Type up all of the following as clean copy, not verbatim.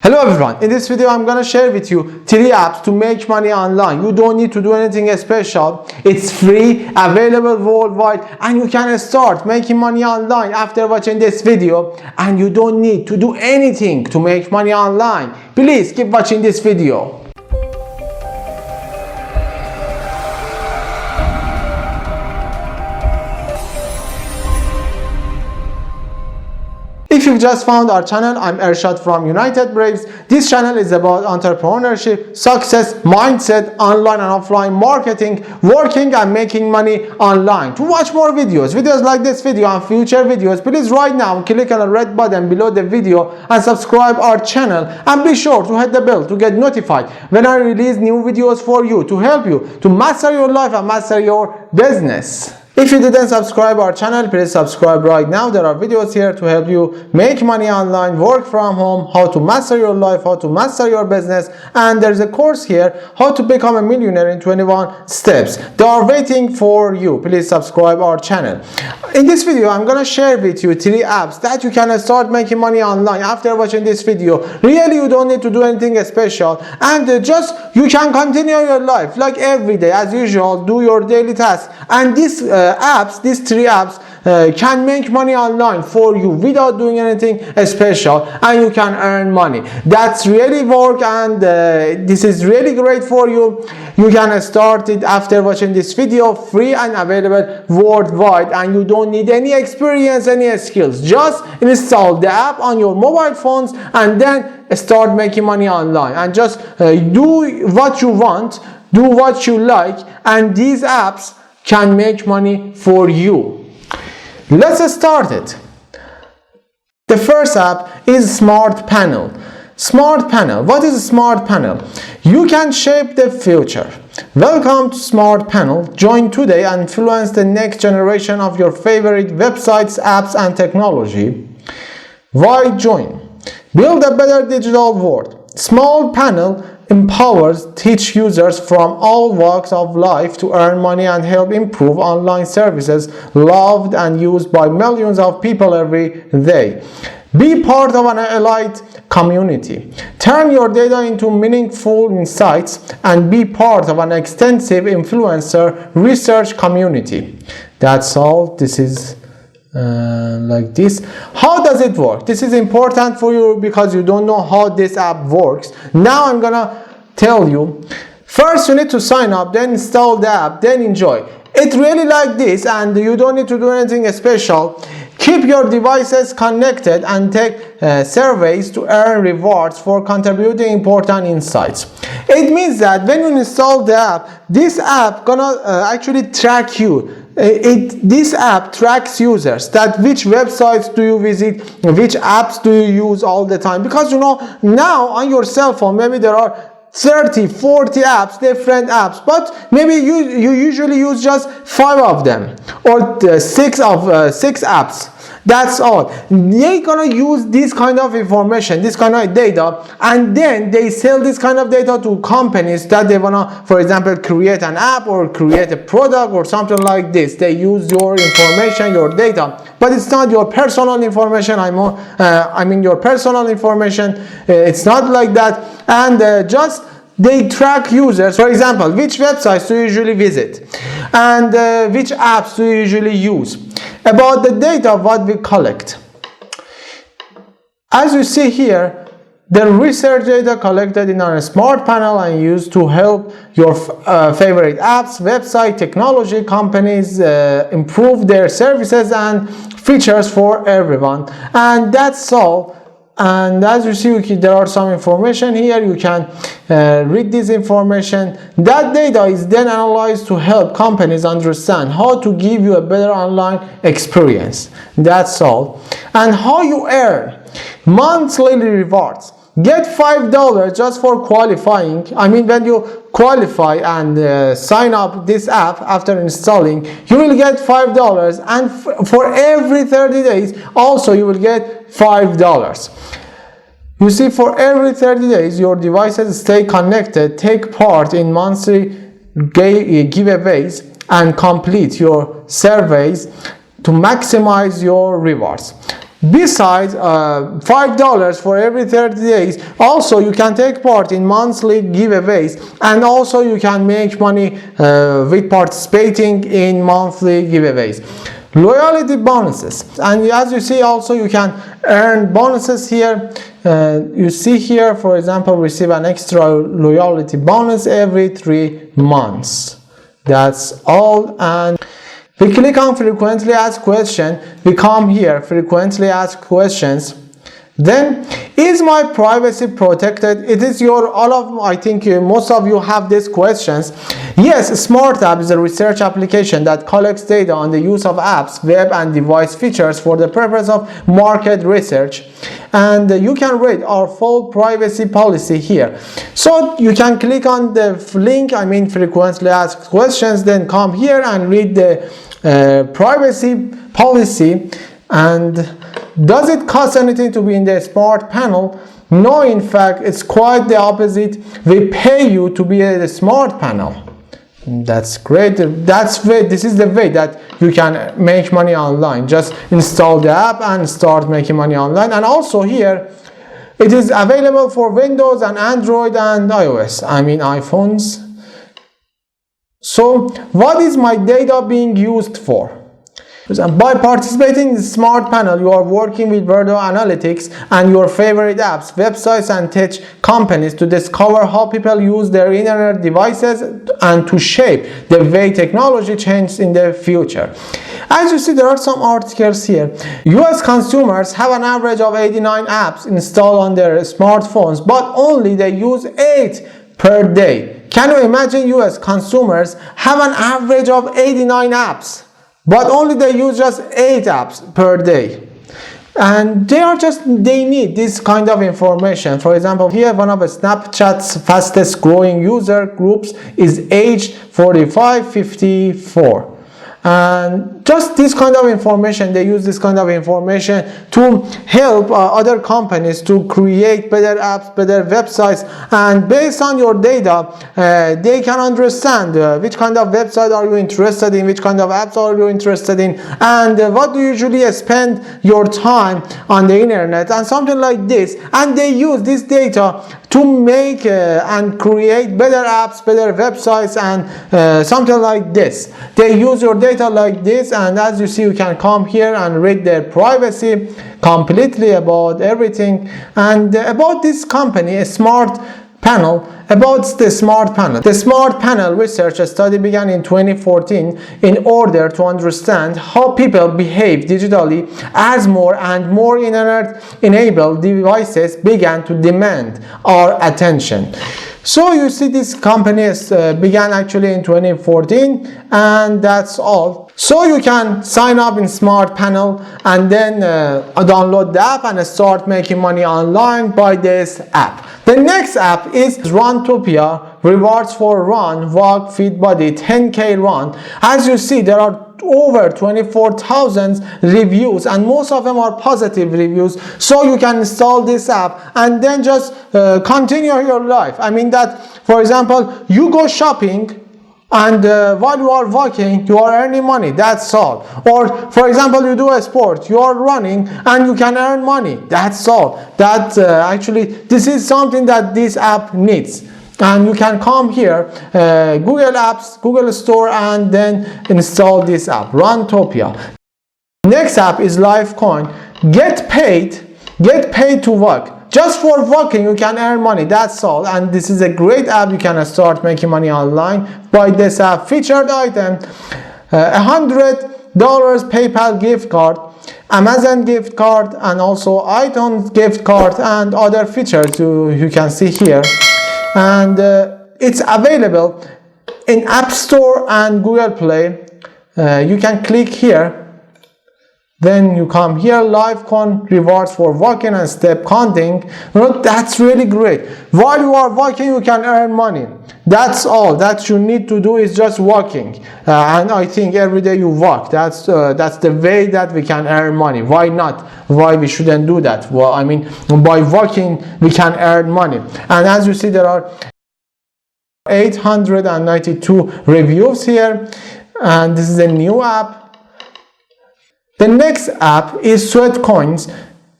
Hello everyone, in this video I'm gonna share with you 3 apps to make money online. You don't need to do anything special. It's free, available worldwide, and you can start making money online after watching this video, and you don't need to do anything to make money online. Please keep watching this video. If you've just found our channel, I'm Ershad from United Braves. This channel is about entrepreneurship, success, mindset, online and offline marketing, working and making money online. To watch more videos like this video and future videos, please right now click on the red button below the video and subscribe our channel, and be sure to hit the bell to get notified when I release new videos for you to help you to master your life and master your business. If you didn't subscribe our channel, please subscribe right now. There are videos here to help you make money online, work from home, how to master your life, how to master your business, and there's a course here, how to become a millionaire in 21 steps. They are waiting for you. Please subscribe our channel. In this video, I'm gonna share with you 3 apps that you can start making money online after watching this video. Really, you don't need to do anything special, and just you can continue your life like every day as usual, do your daily tasks, and these 3 apps can make money online for you without doing anything special, and you can earn money. That's really work, and this is really great for you. You can start it after watching this video, free and available worldwide, and you don't need any experience, any skills. Just install the app on your mobile phones and then start making money online, and just do what you want, do what you like, and these apps can make money for you. Let's start it. The first app is Smart Panel. Smart Panel. What is a Smart Panel? You can shape the future. Welcome to Smart Panel. Join today and influence the next generation of your favorite websites, apps, and technology. Why join? Build a better digital world. Smart Panel empowers teach users from all walks of life to earn money and help improve online services loved and used by millions of people every day. Be part of an elite community. Turn your data into meaningful insights and be part of an extensive influencer research community. That's all. This is like this. How does it work? This is important for you because you don't know how this app works. Now I'm gonna tell you. First you need to sign up, then install the app, then enjoy. It's really like this, and you don't need to do anything special. Keep your devices connected and take surveys to earn rewards for contributing important insights. It means that when you install the app, this app gonna actually track you. This app tracks users, that which websites do you visit, which apps do you use all the time, because you know now on your cell phone maybe there are 30, 40 apps, different apps, but maybe you usually use just 5 of them or 6 apps. That's all. They're gonna use this kind of information, this kind of data, and then they sell this kind of data to companies that they wanna, for example, create an app or create a product or something like this. They use your information, your data, but it's not your personal information. I mean your personal information. It's not like that, and just they track users. For example, which websites do you usually visit, and which apps do you usually use. About the data what we collect. As you see here, the research data collected in our Smart Panel and used to help your favorite apps, website, technology companies improve their services and features for everyone. And that's all. And as you see, there are some information here. You can read this information. That data is then analyzed to help companies understand how to give you a better online experience. That's all. And how you earn monthly rewards. Get $5 just for qualifying. I mean, when you qualify and sign up this app after installing, you will get $5, and for every 30 days also you will get $5. You see, for every 30 days your devices stay connected, take part in monthly giveaways, and complete your surveys to maximize your rewards. Besides $5 for every 30 days, also you can take part in monthly giveaways, and also you can make money with participating in monthly giveaways. Loyalty bonuses, and as you see, also you can earn bonuses here. You see here, for example, receive an extra loyalty bonus every 3 months. That's all. And we click on frequently asked question. We come here, frequently asked questions. Then, is my privacy protected? It is your, I think most of you have these questions. Yes, Smart App is a research application that collects data on the use of apps, web and device features for the purpose of market research. And you can read our full privacy policy here. So you can click on the link, frequently asked questions, then come here and read the privacy policy. And does it cost anything to be in the Smart Panel? No, in fact, it's quite the opposite. We pay you to be in the Smart Panel. That's great. This is the way that you can make money online. Just install the app and start making money online. And also here, it is available for Windows and Android and iOS. iPhones. So, what is my data being used for? By participating in the Smart Panel, you are working with video analytics and your favorite apps, websites and tech companies to discover how people use their internet devices and to shape the way technology changes in the future. As you see, there are some articles here. US consumers have an average of 89 apps installed on their smartphones, but only they use 8 per day. Can you imagine US consumers have an average of 89 apps? But only they use just 8 apps per day. And they need this kind of information. For example, here one of Snapchat's fastest growing user groups is age 45-54. And just this kind of information, they use this kind of information to help other companies to create better apps, better websites, and based on your data, they can understand which kind of website are you interested in, which kind of apps are you interested in, and what do you usually spend your time on the internet, and something like this. And they use this data to make and create better apps, better websites, and something like this. They use your data like this, and as you see, you can come here and read their privacy completely about everything. And about this company, a Smart Panel, about the Smart Panel. The Smart Panel research study began in 2014 in order to understand how people behave digitally as more and more internet-enabled devices began to demand our attention. So you see, this company began actually in 2014, and that's all. So you can sign up in Smart Panel and then download the app and start making money online by this app. The next app is Runtopia, rewards for run, walk, fit body, 10K run. As you see, there are over 24,000 reviews, and most of them are positive reviews. So you can install this app and then just continue your life. For example, you go shopping, and while you are walking, you are earning money. That's all. Or for example, you do a sport, you are running, and you can earn money. That's all. Actually, this is something that this app needs. And you can come here, Google Apps, Google Store, and then install this app, Runtopia. Next app is Lifecoin. Get paid to work. Just for working, you can earn money. That's all. And this is a great app. You can start making money online by this app. Featured item, $100 PayPal gift card, Amazon gift card, and also iTunes gift card, and other features you can see here. And it's available in App Store and Google Play. You can click here. Then you come here, Lifecoin rewards for walking and step counting. That's really great. While you are walking, you can earn money. That's all that you need to do is just walking. And I think every day you walk. That's the way that we can earn money. Why not? Why we shouldn't do that? Well, by walking, we can earn money. And as you see, there are 892 reviews here. And this is a new app. The next app is Sweatcoins.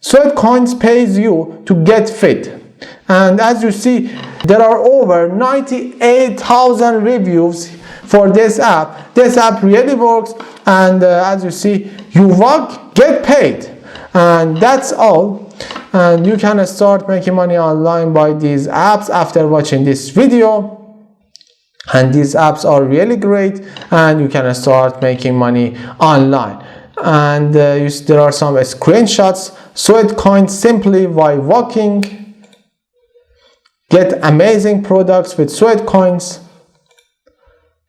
Sweatcoins pays you to get fit. And as you see, there are over 98,000 reviews for this app. This app really works, and as you see, you work, get paid, and that's all. And you can start making money online by these apps after watching this video. And these apps are really great, and you can start making money online. And there are some screenshots. Sweatcoins simply by walking. Get amazing products with Sweatcoins.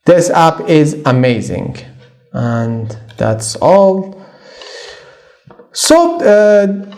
This app is amazing, and that's all. So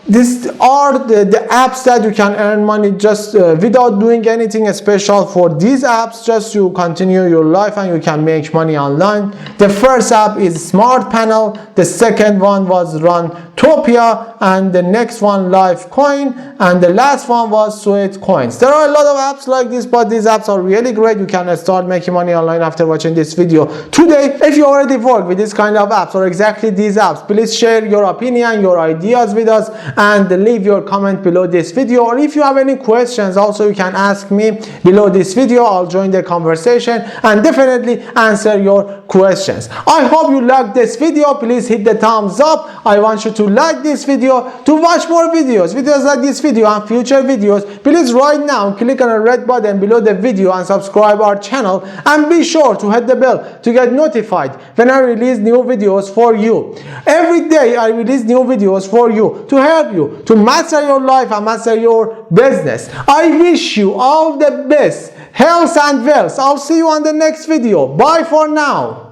these are the apps that you can earn money just without doing anything special. For these apps, just you continue your life and you can make money online. The first app is Smart Panel, the second one was Runtopia, and the next one Lifecoin, and the last one was Sweatcoins. There are a lot of apps like this, but these apps are really great. You can start making money online after watching this video. Today, if you already work with this kind of apps or exactly these apps, please share your opinion, your ideas with us, and leave your comment below this video. Or if you have any questions, also you can ask me below this video. I'll join the conversation and definitely answer your questions. I hope you liked this video. Please hit the thumbs up. I want you to like this video to watch more videos like this video and future videos. Please right now click on the red button below the video and subscribe our channel, and be sure to hit the bell to get notified when I release new videos for you. Every day I release new videos for you to help you to master your life and master your business. I wish you all the best, health and wealth. I'll see you on the next video. Bye for now.